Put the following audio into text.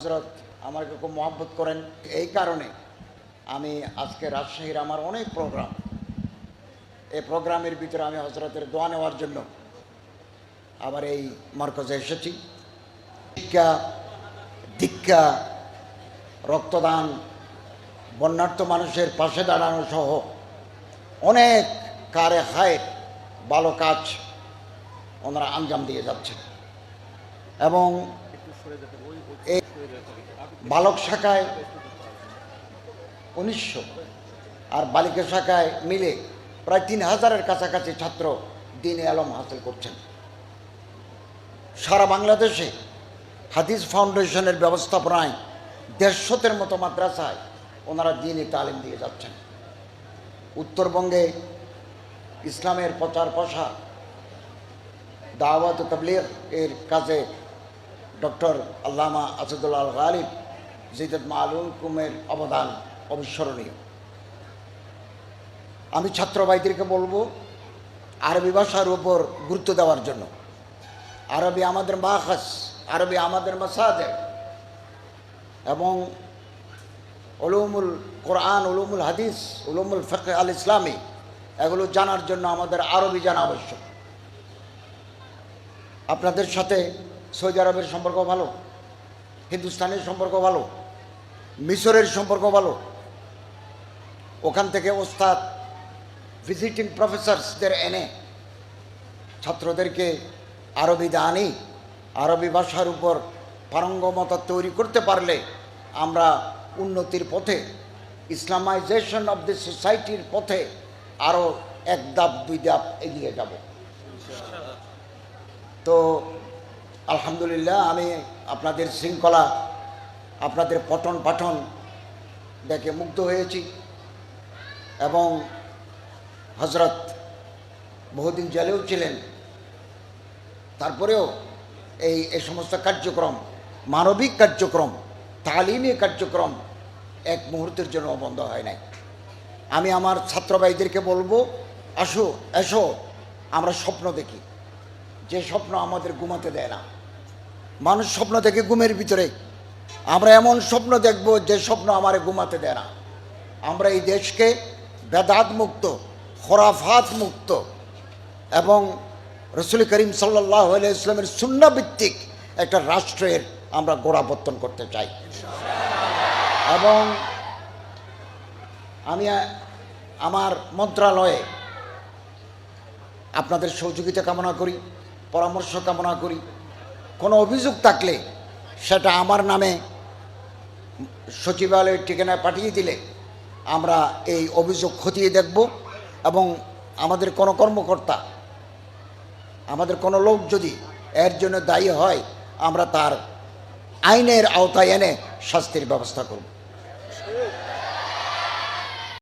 হযরত আমাকে খুব মহব্বত করেন, এই কারণে আমি আজকে রাজশাহীর আমার অনেক প্রোগ্রাম, এই প্রোগ্রামের ভিতরে আমি হযরতের দোয়া নেওয়ার জন্য আবার এই মার্কাজে এসেছি। শিক্ষা, দীক্ষা, রক্তদান, বন্যার্থ মানুষের পাশে দাঁড়ানো সহ অনেক কারে হায়ের ভালো কাজ ওনারা আঞ্জাম দিয়ে যাচ্ছেন। এবং এই বালক শাখায় 1900 আর বালিকা শাখায় মিলে প্রায় 3000-এর কাছাকাছি ছাত্র দ্বীনে আলম হাসিল করছেন। সারা বাংলাদেশে হাদিস ফাউন্ডেশনের ব্যবস্থাপনায় 150-এর মতো মাদ্রাসায় ওনারা দ্বীনি তালিম দিয়ে যাচ্ছেন। উত্তরবঙ্গে ইসলামের প্রচার প্রসার, দাওয়াত ও তাবলীগ এর কাজে ডক্টর আল্লামা আসাদুল্লাহ আল গালিব জিদাত মালুম কুমের অবদান অবিস্মরণীয়। আমি ছাত্র ভাইদেরকে বলবো আরবি ভাষার উপর গুরুত্ব দেওয়ার জন্য। আরবি আমাদের মাখাস, আরবি আমাদের মাসাদে, এবং উলুমুল কোরআন, উলুমুল হাদিস, উলুমুল ফিকহ আল ইসলামী, এগুলো জানার জন্য আমাদের আরবি জানা আবশ্যক। আপনাদের সাথে সৌদি আরবের সম্পর্ক ভালো, হিন্দুস্তানের সম্পর্ক ভালো, মিশরের সম্পর্ক ভালো। ওখান থেকে ওস্তাদ ভিজিটিং প্রফেসরসদের এনে ছাত্রদেরকে আরবি দানি, আরবি ভাষার উপর পারঙ্গমতা তৈরি করতে পারলে আমরা উন্নতির পথে, ইসলামাইজেশন অব দি সোসাইটির পথে আরও এক ধাপ দুই ধাপ এগিয়ে যাব। তো আলহামদুলিল্লাহ, আমি আপনাদের শৃঙ্খলা, আপনাদের পঠন পাঠন দেখে মুগ্ধ হয়েছি। এবং হযরত বহুদিন জেলেও ছিলেন, তারপরেও এই সমস্ত কার্যক্রম, মানবিক কার্যক্রম, তালিমি কার্যক্রম এক মুহূর্তের জন্য বন্ধ হয় নাই। আমি আমার ছাত্র ভাইদেরকে বলবো, এসো আমরা স্বপ্ন দেখি, যে স্বপ্ন আমাদের ঘুমাতে দেয় না। মানুষ স্বপ্ন দেখে ঘুমের ভিতরে, আমরা এমন স্বপ্ন দেখব যে স্বপ্ন আমার ঘুমাতে দেয় না। আমরা এই দেশকে বেদাত মুক্ত, খোরাফাত মুক্ত এবং রসুল করিম সাল্লাল্লাহু আলাইহি ওয়াসাল্লামের সুন্নাহ ভিত্তিক একটা রাষ্ট্রের আমরা গোড়াপত্তন করতে চাই। এবং আমি আমার মন্ত্রণালয়ে আপনাদের সহযোগিতা কামনা করি, পরামর্শ কামনা করি। কোনো অভিযোগ থাকলে সেটা আমার নামে সচিবালয়ের ঠিকানায় পাঠিয়ে দিলে আমরা এই অভিযোগ খতিয়ে দেখব। এবং আমাদের কোনো কর্মকর্তা, আমাদের কোনো লোক যদি এর জন্য দায়ী হয়, আমরা তার আইনের আওতায় এনে শাস্তির ব্যবস্থা করব।